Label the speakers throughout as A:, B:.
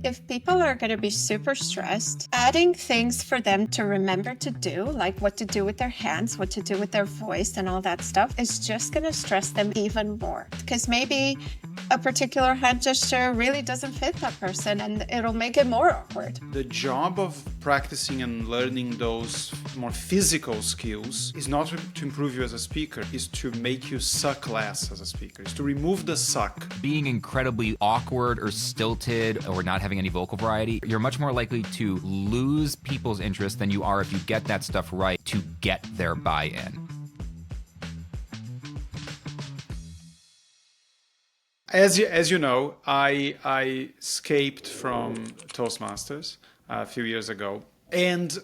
A: If people are going to be super stressed, adding things for them to remember to do, like what to do with their hands, what to do with their voice, and all that stuff, is just going to stress them even more. Because maybe a particular hand gesture really doesn't fit that person and it'll make it more awkward.
B: The job of practicing and learning those more physical skills is not to improve you as a speaker, is to make you suck less as a speaker, is to remove the suck.
C: Being incredibly awkward or stilted or not having any vocal variety, you're much more likely to lose people's interest than you are if you get that stuff right to get their buy-in.
B: As you know, I escaped from Toastmasters a few years ago, and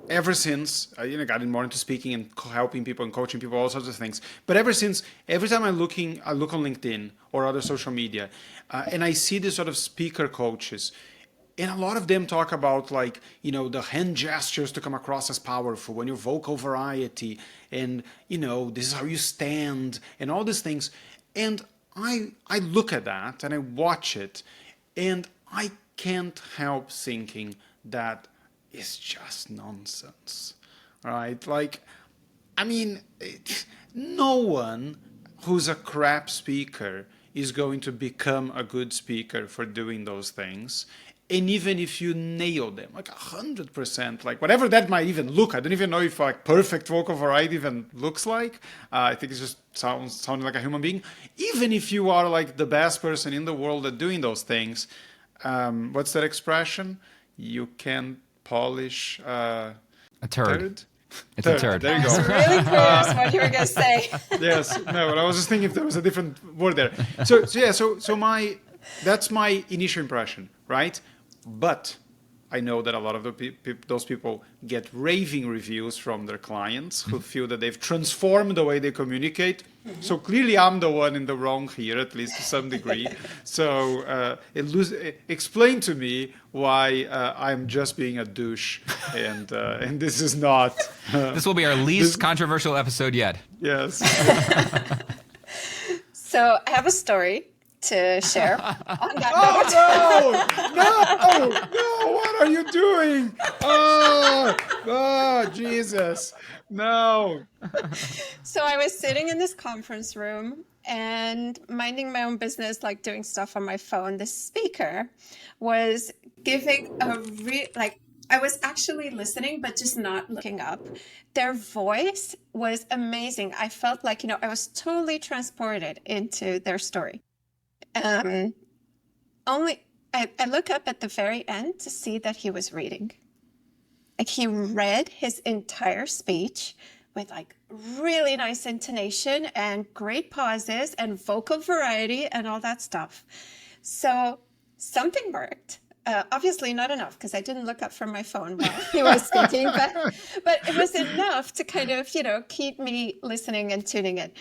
B: ever since, got more into speaking and helping people and coaching people, all sorts of things. But ever since, every time I look on LinkedIn or other social media, and I see these sort of speaker coaches, and a lot of them talk about the hand gestures to come across as powerful and your vocal variety, and this is how you stand and all these things, and I look at that and I watch it, and I can't help thinking that it's just nonsense, right? No one who's a crap speaker is going to become a good speaker for doing those things. And even if you nail them, 100%, whatever that might even look, I don't even know if perfect vocal variety even looks like. I think it just sounding like a human being. Even if you are the best person in the world at doing those things, what's that expression? You can polish
C: a turd. It's
B: turd.
C: a turd.
B: There you go.
A: I was really curious what you were going to say.
B: Yes, no, but I was just thinking if there was a different word there. That's my initial impression, right? But I know that a lot of those people get raving reviews from their clients who feel that they've transformed the way they communicate. Mm-hmm. So clearly I'm the one in the wrong here, at least to some degree. So explain to me why I'm just being a douche, and this is not...
C: This will be our least controversial episode yet.
B: Yes.
A: So I have a story to share on that
B: note. No, what are you doing? Oh, Jesus, no.
A: So I was sitting in this conference room and minding my own business, doing stuff on my phone. The speaker was giving I was actually listening, but just not looking up. Their voice was amazing. I felt I was totally transported into their story. I look up at the very end to see that he was reading. He read his entire speech with really nice intonation and great pauses and vocal variety and all that stuff. So something worked. Obviously not enough, because I didn't look up from my phone while he was speaking, but it was enough to kind of, keep me listening and tuning in.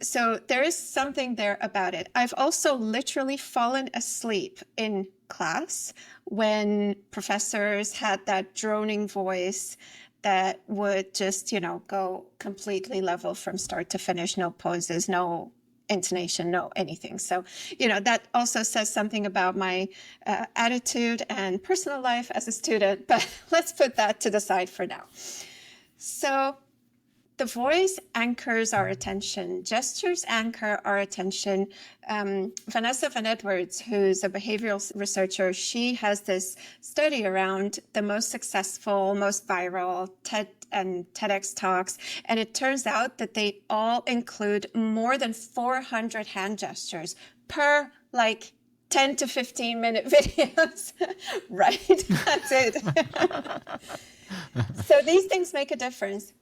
A: So there is something there about it. I've also literally fallen asleep in class when professors had that droning voice that would just, go completely level from start to finish, no pauses, no intonation, no anything. So, that also says something about my attitude and personal life as a student, but let's put that to the side for now. So the voice anchors our attention. Gestures anchor our attention. Vanessa Van Edwards, who's a behavioral researcher, she has this study around the most successful, most viral TED and TEDx talks. And it turns out that they all include more than 400 hand gestures per 10 to 15 minute videos, right? That's it. So these things make a difference.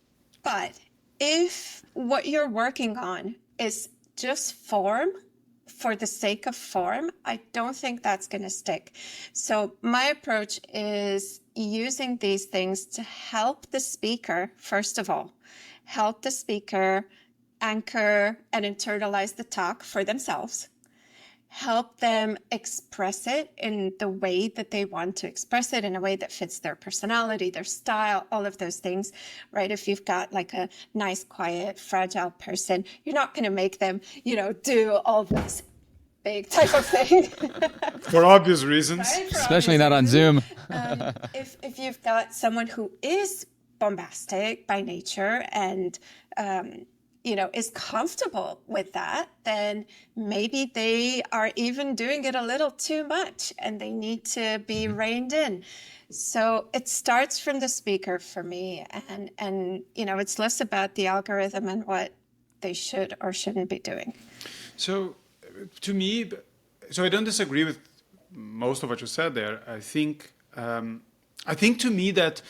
A: But if what you're working on is just form for the sake of form, I don't think that's going to stick. So my approach is using these things to help the speaker, first of all, help the speaker anchor and internalize the talk for themselves. Help them express it in the way that they want to express it, in a way that fits their personality, their style, all of those things, right? If you've got a nice, quiet, fragile person, you're not going to make them, do all this big type of thing.
B: For obvious reasons.
A: Right? For
D: Especially
A: obvious
D: not on
A: reasons.
D: Zoom.
A: If you've got someone who is bombastic by nature and is comfortable with that, then maybe they are even doing it a little too much and they need to be reined in. So it starts from the speaker for me, and it's less about the algorithm and what they should or shouldn't be doing.
B: So, to me, I don't disagree with most of what you said there. I think to me that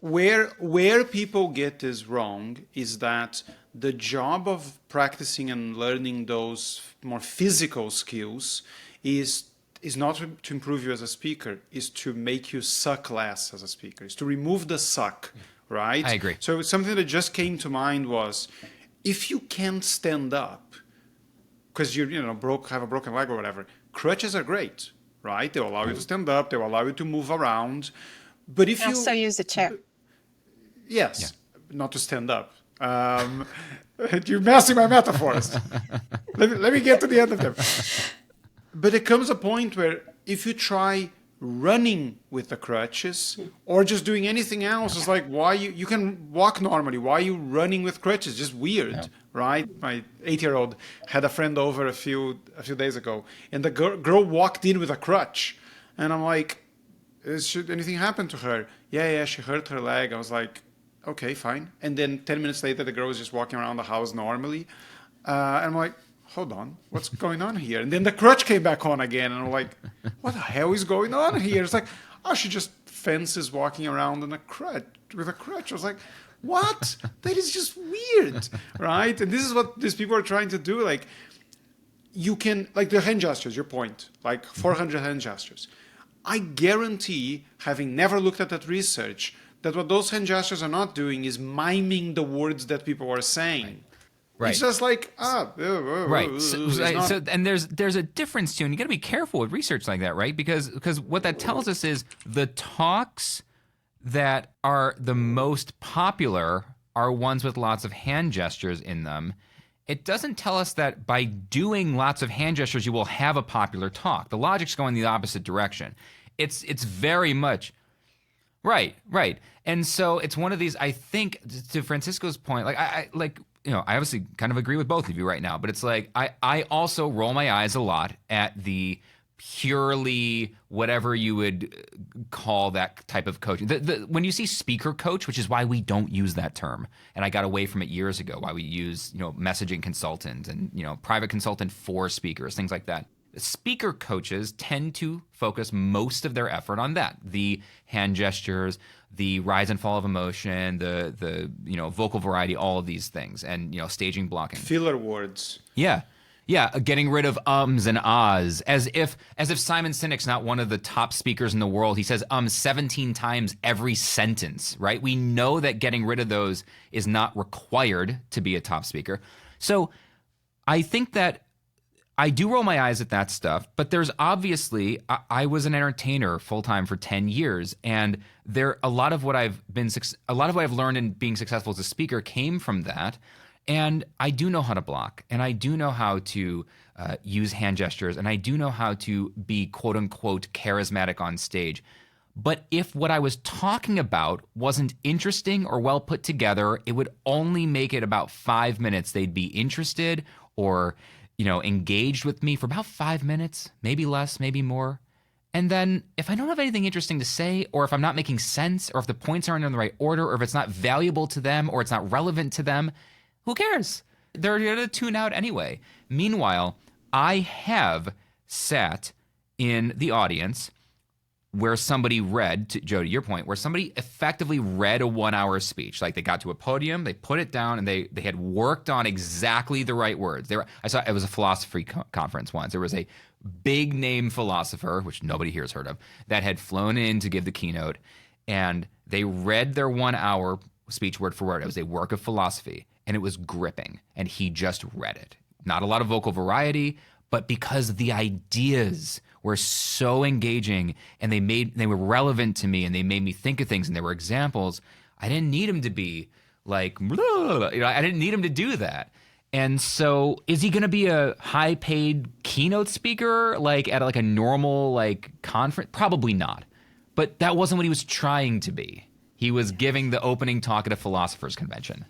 B: where people get this wrong is that the job of practicing and learning those more physical skills is not to improve you as a speaker, is to make you suck less as a speaker, is to remove the suck, right?
C: I agree.
B: So something that just came to mind was, if you can't stand up because you have a broken leg or whatever, crutches are great, right? They allow you to stand up, they will allow you to move around. But if you
A: also use a chair.
B: Yes, not to stand up. You're messing my metaphors. let me get to the end of them. But there comes a point where if you try running with the crutches or just doing anything else, it's like, why you can walk normally. Why are you running with crutches? Just weird, right? My 8-year-old had a friend over a few days ago, and the girl walked in with a crutch, and I'm like, should anything happen to her? Yeah, she hurt her leg. I was like, okay, fine. And then 10 minutes later, the girl was just walking around the house normally. And I'm like, hold on, what's going on here? And then the crutch came back on again. And I'm like, what the hell is going on here? It's like, oh, she just fences walking around with a crutch. I was like, what? That is just weird, right? And this is what these people are trying to do. Like, you can, like the hand gestures, your point, like 400 hand gestures. I guarantee, having never looked at that research, that what those hand gestures are not doing is miming the words that people are saying.
C: Right.
B: It's just like,
C: right. And there's a difference too, and you got to be careful with research like that, right? Because what that tells us is the talks that are the most popular are ones with lots of hand gestures in them. It doesn't tell us that by doing lots of hand gestures you will have a popular talk. The logic's going the opposite direction. It's very much right. And so it's one of these, I think, to Francisco's point, like I obviously kind of agree with both of you right now, but it's like I also roll my eyes a lot at the purely whatever you would call that type of coaching. When you see speaker coach, which is why we don't use that term, and I got away from it years ago, why we use messaging consultant and private consultant for speakers, things like that. Speaker coaches tend to focus most of their effort on that: the hand gestures, the rise and fall of emotion, the vocal variety, all of these things, and staging, blocking,
B: filler words.
C: Yeah, getting rid of ums and ahs, as if Simon Sinek's not one of the top speakers in the world. He says 17 times every sentence, right? We know that getting rid of those is not required to be a top speaker. So I think that I do roll my eyes at that stuff, but there's obviously, I was an entertainer full-time for 10 years, and a lot of what I've learned in being successful as a speaker came from that. And I do know how to block, and I do know how to use hand gestures, and I do know how to be quote-unquote charismatic on stage. But if what I was talking about wasn't interesting or well put together, it would only make it about 5 minutes. They'd be interested or engaged with me for about 5 minutes, maybe less, maybe more. And then if I don't have anything interesting to say, or if I'm not making sense, or if the points aren't in the right order, or if it's not valuable to them, or it's not relevant to them, who cares? They're going to tune out anyway. Meanwhile, I have sat in the audience where somebody read, Joe, to your point, where somebody effectively read a 1-hour speech. Like, they got to a podium, they put it down, and they had worked on exactly the right words. I saw it was a philosophy conference once. There was a big name philosopher, which nobody here has heard of, that had flown in to give the keynote, and they read their 1-hour speech word for word. It was a work of philosophy, and it was gripping, and he just read it. Not a lot of vocal variety, but because the ideas were so engaging and they were relevant to me, and they made me think of things, and there were examples, I didn't need him to be like, blah, I didn't need him to do that. And so is he going to be a high paid keynote speaker like at like a normal like conference? Probably not. But that wasn't what he was trying to be. He was giving the opening talk at a philosophers convention.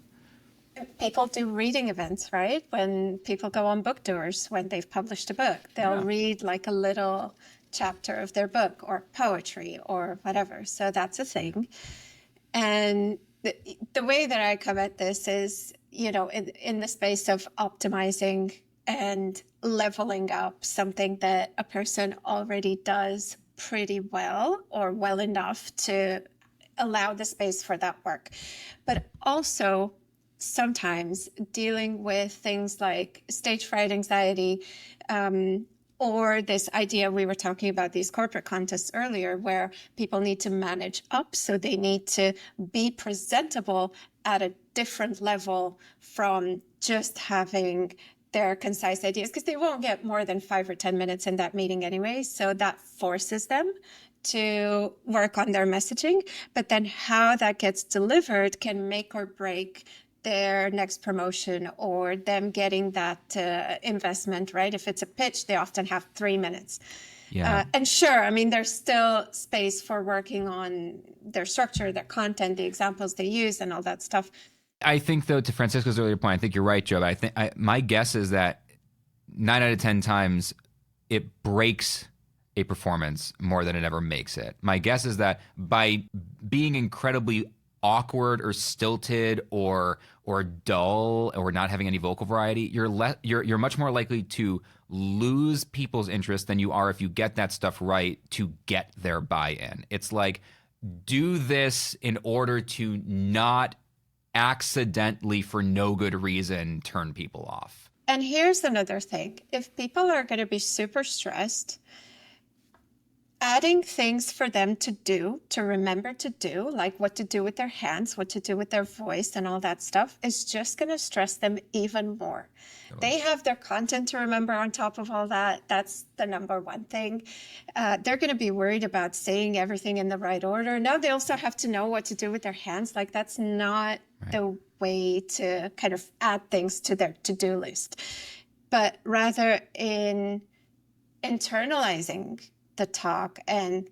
A: People do reading events, right? When people go on book tours, when they've published a book, they'll read like a little chapter of their book or poetry or whatever. So that's a thing. And the way that I come at this is, in the space of optimizing and leveling up something that a person already does pretty well or well enough to allow the space for that work. But also sometimes dealing with things like stage fright anxiety, or this idea we were talking about, these corporate contests earlier, where people need to manage up. So they need to be presentable at a different level from just having their concise ideas, because they won't get more than 5 or 10 minutes in that meeting anyway. So that forces them to work on their messaging. But then how that gets delivered can make or break their next promotion or them getting that investment, right? If it's a pitch, they often have 3 minutes.
C: Yeah.
A: And sure, I mean, there's still space for working on their structure, their content, the examples they use, and all that stuff.
C: I think, though, to Francisco's earlier point, I think you're right, Joe. My guess is that 9 out of 10 times it breaks a performance more than it ever makes it. My guess is that by being incredibly awkward or stilted or dull or not having any vocal variety, you're much more likely to lose people's interest than you are if you get that stuff right to get their buy-in. It's like, do this in order to not accidentally, for no good reason, turn people off.
A: And here's another thing. If people are going to be super stressed, adding things for them to do, to remember to do, like what to do with their hands, what to do with their voice and all that stuff, is just going to stress them even more. They have their content to remember on top of all that. That's the number one thing. They're going to be worried about saying everything in the right order. Now they also have to know what to do with their hands. Like, that's not the way to kind of add things to their to-do list, but rather in internalizing the talk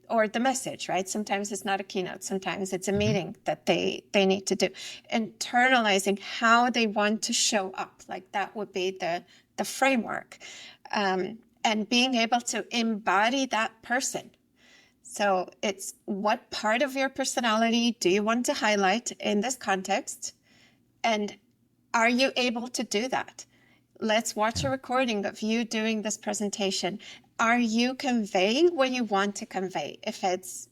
A: or the message, right? Sometimes it's not a keynote. Sometimes it's a meeting that they need to do. Internalizing how they want to show up, like that would be the framework, and being able to embody that person. So it's, what part of your personality do you want to highlight in this context? And are you able to do that? Let's watch a recording of you doing this presentation. Are you conveying what you want to convey? If it's,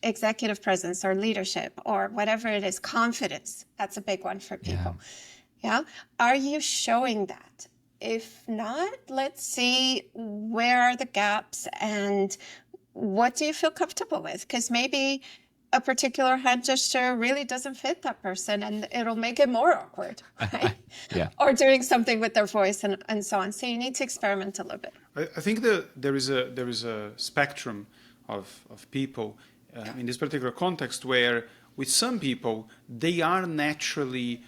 A: executive presence or leadership or whatever it is, confidence, that's a big one for people. Yeah. Are you showing that? If not, let's see, where are the gaps and what do you feel comfortable with? Because maybe a particular hand gesture really doesn't fit that person and it'll make it more awkward, right? Or doing something with their voice and so on. So you need to experiment a little bit.
B: I think that there is a spectrum of people in this particular context where with some people, they are naturally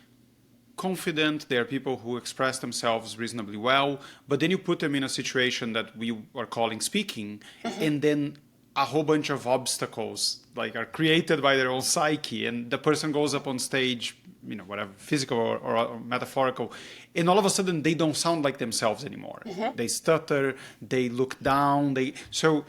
B: confident. They are people who express themselves reasonably well, but then you put them in a situation that we are calling speaking, and then a whole bunch of obstacles are created by their own psyche, and the person goes up on stage, whatever, physical or metaphorical, and all of a sudden they don't sound like themselves anymore. They stutter, they look down, so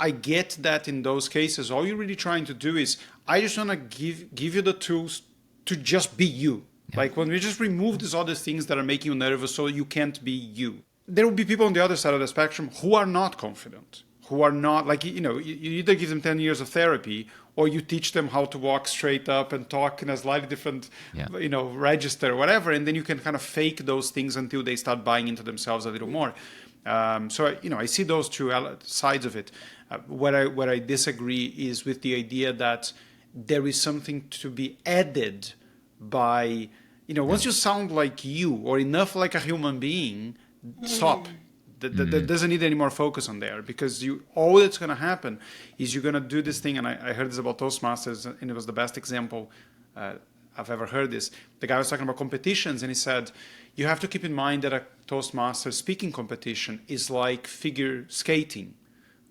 B: I get that in those cases, all you're really trying to do is, I just want to give you the tools to just be you. Like, when we just remove these other things that are making you nervous so you can't be you. There will be people on the other side of the spectrum who are not confident, who are not, you either give them 10 years of therapy or you teach them how to walk straight up and talk in a slightly different, register or whatever, and then you can kind of fake those things until they start buying into themselves a little more. So, I see those two sides of it. Where I disagree is with the idea that there is something to be added by, once you sound like you or enough like a human being, stop. There doesn't need any more focus on there, because all that's going to happen is you're going to do this thing. And I heard this about Toastmasters, and it was the best example I've ever heard this. The guy was talking about competitions, and he said, you have to keep in mind that a Toastmaster speaking competition is like figure skating,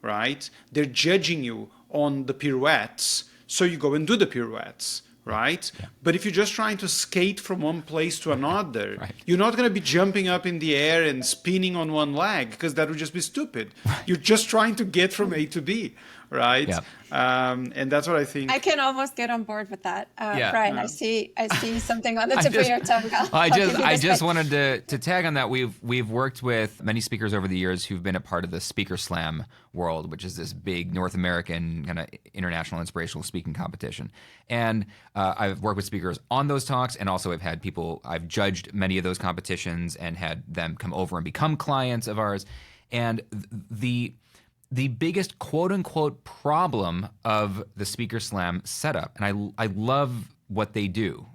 B: right? They're judging you on the pirouettes, so you go and do the pirouettes, right?
C: Yeah.
B: But if you're just trying to skate from one place to another,
C: Right.
B: you're not going to be jumping up in the air and spinning on one leg, because that would just be stupid.
C: Right.
B: You're just trying to get from A to B, right?
C: Yeah.
B: And that's what I think.
A: I can almost get on board with that.
C: Yeah.
A: Brian, I see something on the tip of your tongue.
C: I
A: I'll give you
C: I
A: this
C: just
A: back.
C: wanted to tag on that. We've worked with many speakers over the years who've been a part of the Speaker Slam world, which is this big North American kind of international inspirational speaking competition. And I've worked with speakers on those talks, and also I've judged many of those competitions and had them come over and become clients of ours. And the biggest quote unquote problem of the Speaker Slam setup, and I love what they do,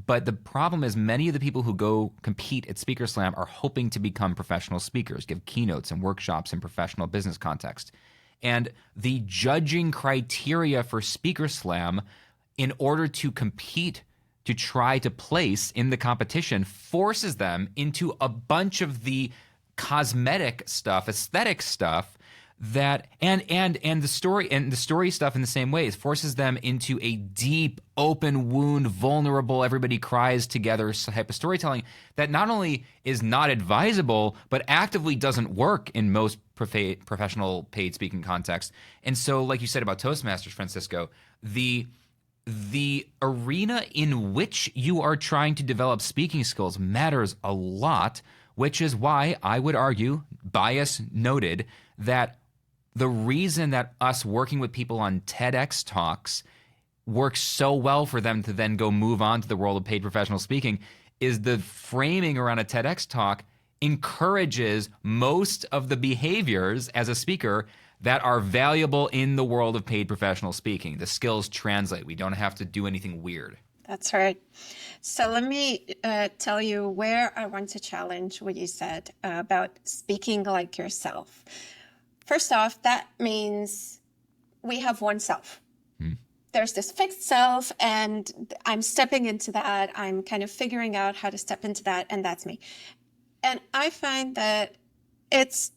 C: but the problem is many of the people who go compete at Speaker Slam are hoping to become professional speakers, give keynotes and workshops in professional business context. And the judging criteria for Speaker Slam, in order to compete, to try to place in the competition, forces them into a bunch of the cosmetic stuff, aesthetic stuff, that and the story stuff in the same way. It forces them into a deep, open wound, vulnerable, everybody cries together type of storytelling that not only is not advisable, but actively doesn't work in most professional paid speaking contexts. And so, like you said about Toastmasters, Francisco, the arena in which you are trying to develop speaking skills matters a lot, which is why I would argue, bias noted, that the reason that us working with people on TEDx talks works so well for them to then go move on to the world of paid professional speaking is the framing around a TEDx talk encourages most of the behaviors as a speaker that are valuable in the world of paid professional speaking. The skills translate. We don't have to do anything weird.
A: That's right. So let me tell you where I want to challenge what you said about speaking like yourself. First off, that means we have one self. There's this fixed self, and I'm stepping into that. I'm kind of figuring out how to step into that, and that's me. And I find that it's,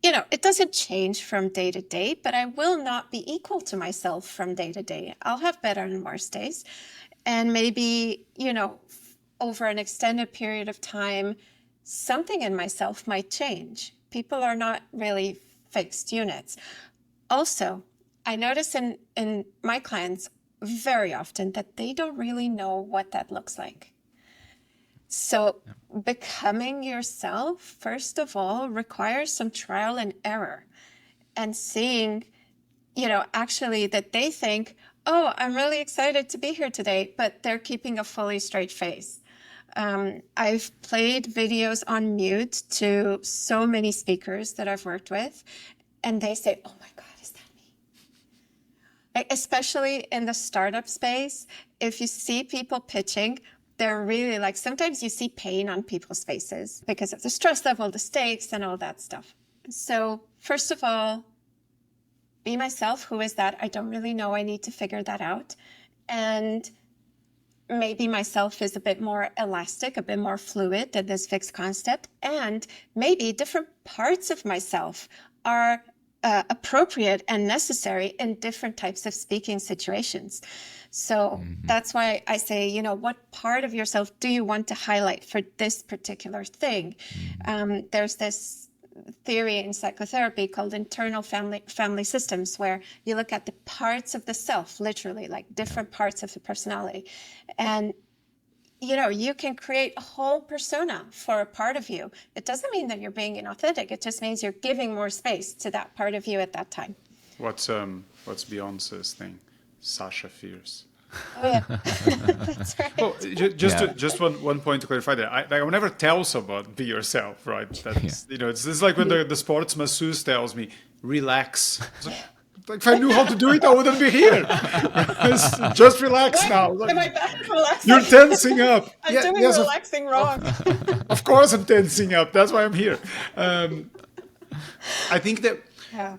A: it doesn't change from day to day, but I will not be equal to myself from day to day. I'll have better and worse days. And maybe, over an extended period of time, something in myself might change. People are not really fixed units. Also, I notice in my clients very often that they don't really know what that looks like. So becoming yourself, first of all, requires some trial and error, and seeing, actually that they think, oh, I'm really excited to be here today, but they're keeping a fully straight face. I've played videos on mute to so many speakers that I've worked with, and they say, oh my God, is that me? Especially in the startup space, if you see people pitching, they're really sometimes you see pain on people's faces because of the stress level, the stakes, and all that stuff. So first of all, be myself. Who is that? I don't really know. I need to figure that out. And maybe myself is a bit more elastic, a bit more fluid than this fixed concept. And maybe different parts of myself are appropriate and necessary in different types of speaking situations. So that's why I say, what part of yourself do you want to highlight for this particular thing? There's this theory in psychotherapy called internal family systems, where you look at the parts of the self, literally like different parts of the personality. And you can create a whole persona for a part of you. It doesn't mean that you're being inauthentic. It just means you're giving more space to that part of you at that time.
B: What's Beyonce's thing? Sasha Fierce.
A: Oh yeah, that's right.
B: Well, just one point to clarify that. I would never tell someone be yourself, right? That's it's like when the sports masseuse tells me relax. Like, if I knew how to do it, I wouldn't be here. Just relax now.
A: Am I bad at relaxing?
B: You're tensing up.
A: I'm doing relaxing wrong.
B: Of course I'm tensing up. That's why I'm here. I think that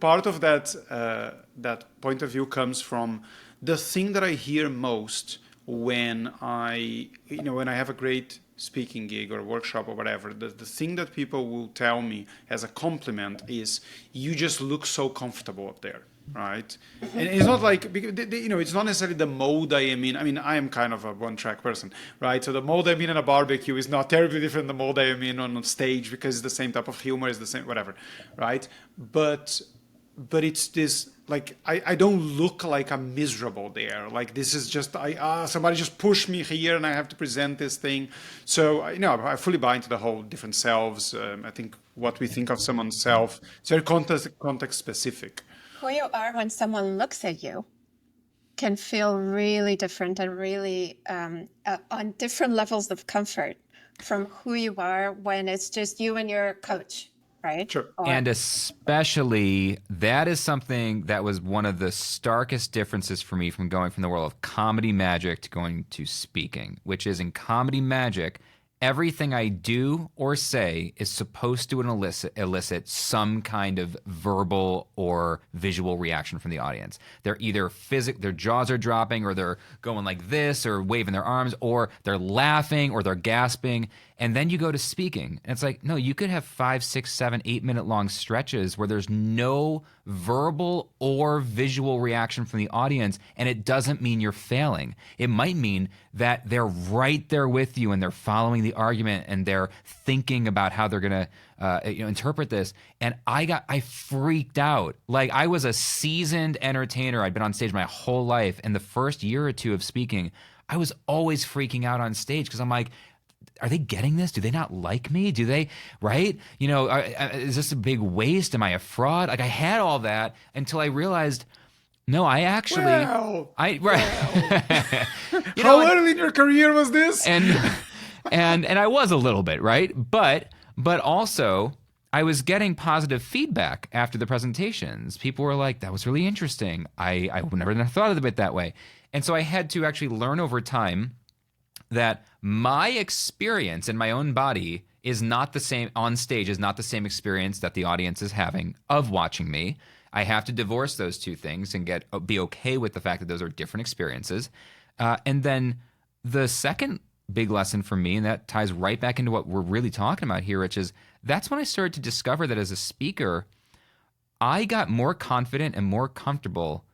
B: part of that point of view comes from the thing that I hear most when when I have a great speaking gig or workshop or whatever, the thing that people will tell me as a compliment is, you just look so comfortable up there, right? And it's not like, it's not necessarily the mode I am in. I mean, I am kind of a one-track person, right? So the mode I'm in a barbecue is not terribly different than the mode I am in on stage, because it's the same type of humor, it's the same, whatever, right? But it's this, like, I don't look like I'm miserable there. Like, this is just, somebody just pushed me here and I have to present this thing. So, I fully buy into the whole different selves. I think what we think of someone's self, it's very context specific.
A: Who you are when someone looks at you can feel really different and really on different levels of comfort from who you are when it's just you and your coach, right?
B: Sure.
C: And especially, that is something that was one of the starkest differences for me from going from the world of comedy magic to going to speaking, which is, in comedy magic, everything I do or say is supposed to elicit some kind of verbal or visual reaction from the audience. They're either their jaws are dropping, or they're going like this, or waving their arms, or they're laughing, or they're gasping. And then you go to speaking, and it's like, no, you could have 5, 6, 7, 8 minute long stretches where there's no verbal or visual reaction from the audience, and it doesn't mean you're failing. It might mean that they're right there with you, and they're following the argument, and they're thinking about how they're gonna interpret this. And I freaked out. Like, I was a seasoned entertainer. I'd been on stage my whole life, and the first year or two of speaking, I was always freaking out on stage, because I'm like, are they getting this? Do they not like me? Do they, right? Is this a big waste? Am I a fraud? Like, I had all that until I realized, no, I actually,
B: Well.
C: You
B: How
C: know,
B: early in your career was this?
C: and I was a little bit, right? But also, I was getting positive feedback after the presentations. People were like, that was really interesting. I would never have thought of it that way. And so I had to actually learn over time that my experience in my own body is not the same on stage, is not the same experience that the audience is having of watching me. I have to divorce those two things and be okay with the fact that those are different experiences. And then the second big lesson for me, and that ties right back into what we're really talking about here, which is, that's when I started to discover that as a speaker, I got more confident and more comfortable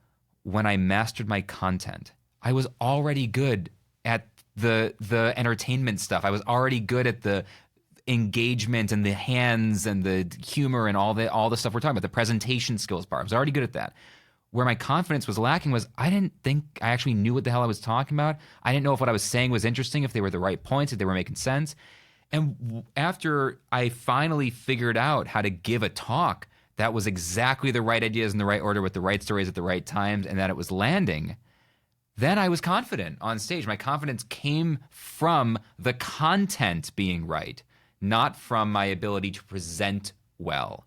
C: when I mastered my content. I was already good at the entertainment stuff. I was already good at the engagement and the hands and the humor and all the stuff we're talking about, the presentation skills part. I was already good at that. Where my confidence was lacking was, I didn't think I actually knew what the hell I was talking about. I didn't know if what I was saying was interesting, if they were the right points, if they were making sense. And after I finally figured out how to give a talk that was exactly the right ideas in the right order with the right stories at the right times, and that it was landing, then I was confident on stage. My confidence came from the content being right, not from my ability to present well.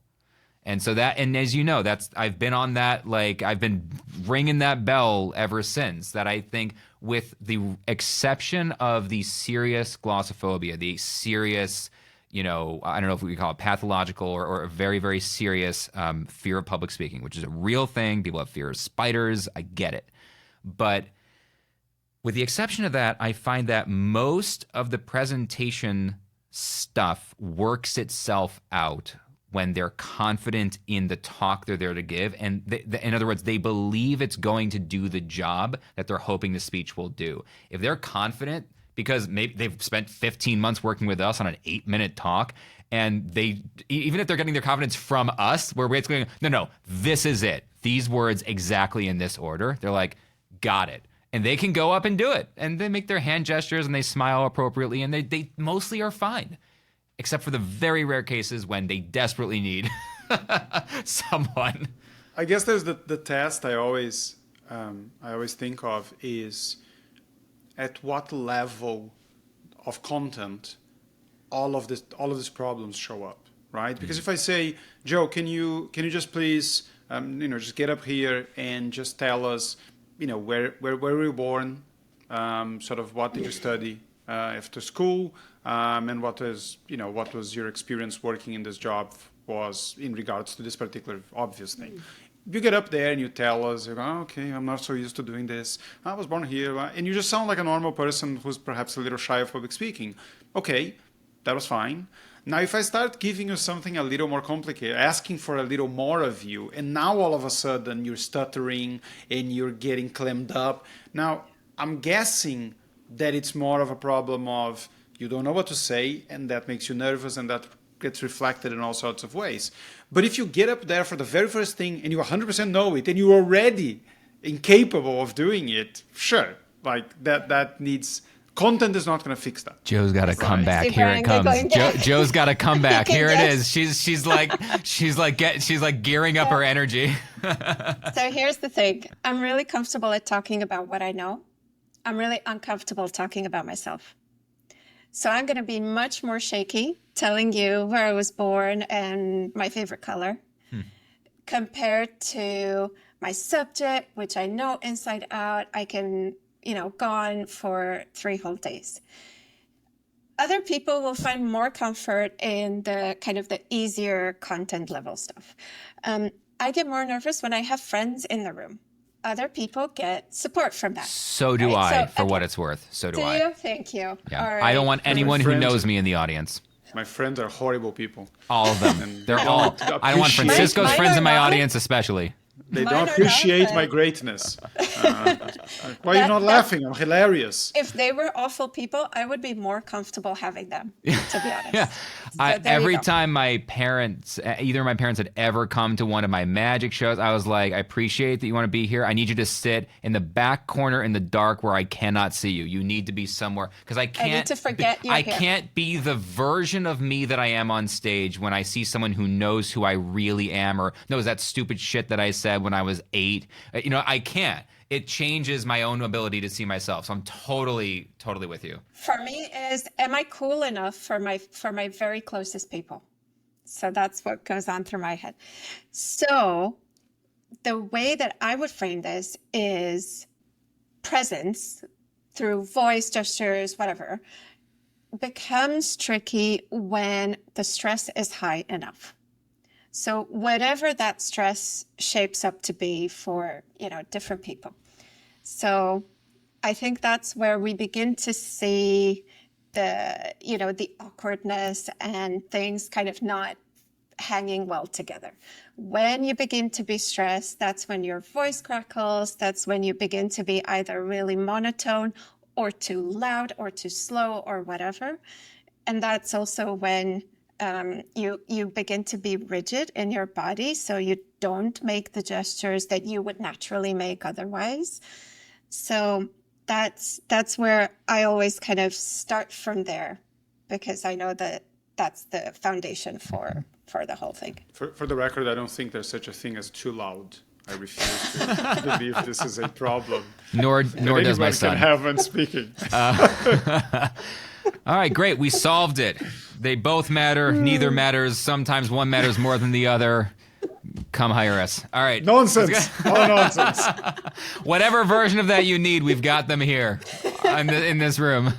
C: And so and as you know, I've been on that, like, I've been ringing that bell ever since, that I think, with the exception of the serious glossophobia, the serious, I don't know if we could call it pathological or a very, very serious fear of public speaking, which is a real thing. People have fear of spiders. I get it. But with the exception of that, I find that most of the presentation stuff works itself out when they're confident in the talk they're there to give. And in other words, they believe it's going to do the job that they're hoping the speech will do. If they're confident, because maybe they've spent 15 months working with us on an 8-minute talk, and even if they're getting their confidence from us, where it's going, no, this is it. These words exactly in this order. They're like, got it. And they can go up and do it. And they make their hand gestures and they smile appropriately, and they mostly are fine. Except for the very rare cases when they desperately need someone.
B: I guess there's the test I always think of is, at what level of content all of these problems show up, right? Because if I say, Joe, can you just please just get up here and just tell us, where were you born, sort of what did you study after school, and what was your experience working in this job was in regards to this particular obvious thing. you get up there and you tell us, you go, oh, okay, I'm not so used to doing this. I was born here. And you just sound like a normal person who's perhaps a little shy of public speaking. Okay, that was fine. Now, if I start giving you something a little more complicated, asking for a little more of you, and now all of a sudden you're stuttering and you're getting clammed up. Now, I'm guessing that it's more of a problem of you don't know what to say, and that makes you nervous, and that gets reflected in all sorts of ways. But if you get up there for the very first thing and you 100% know it, and you're already incapable of doing it, sure, like that needs... Content is not going to fix that.
C: Joe's got to come back. Here it comes. Joe's got to come back. Here it is. She's like gearing up her energy.
A: So here's the thing. I'm really comfortable at talking about what I know. I'm really uncomfortable talking about myself. So I'm going to be much more shaky telling you where I was born and my favorite color compared to my subject, which I know inside out. I can go on for 3 whole days. Other people will find more comfort in the kind of the easier content level stuff. I get more nervous when I have friends in the room. Other people get support from that.
C: So do I, for what it's worth. So do I.
A: You? Thank you.
C: Yeah.
A: All right.
C: I don't want anyone who knows me in the audience.
B: My friends are horrible people.
C: All of them. They're all. I don't want Francisco's friends in my audience especially.
B: They don't appreciate my greatness. Why are you not laughing? I'm hilarious.
A: If they were awful people, I would be more comfortable having them, to be honest.
C: Yeah.
A: So
C: every time either of my parents had ever come to one of my magic shows, I was like, I appreciate that you want to be here. I need you to sit in the back corner in the dark where I cannot see you. You need to be somewhere. Because I
A: need to forget you're here.
C: Can't be the version of me that I am on stage when I see someone who knows who I really am or knows that stupid shit that I said when I was 8. I can't. It changes my own ability to see myself. So I'm totally with you.
A: For me am I cool enough for my very closest people? So that's what goes on through my head. So the way that I would frame this is presence through voice, gestures, whatever, becomes tricky when the stress is high enough. So whatever that stress shapes up to be for, different people. So I think that's where we begin to see the awkwardness and things kind of not hanging well together. When you begin to be stressed, that's when your voice crackles. That's when you begin to be either really monotone or too loud or too slow or whatever. And that's also when you begin to be rigid in your body, so you don't make the gestures that you would naturally make otherwise. So that's where I always kind of start from there, because I know that that's the foundation for the whole thing.
B: For the record, I don't think there's such a thing as too loud. I refuse to believe this is a problem.
C: Nor does my son.
B: Can have when speaking.
C: All right, great. We solved it. They both matter. Neither matters. Sometimes one matters more than the other. Come hire us. All right.
B: Nonsense. All nonsense.
C: Whatever version of that you need, we've got them here in this room.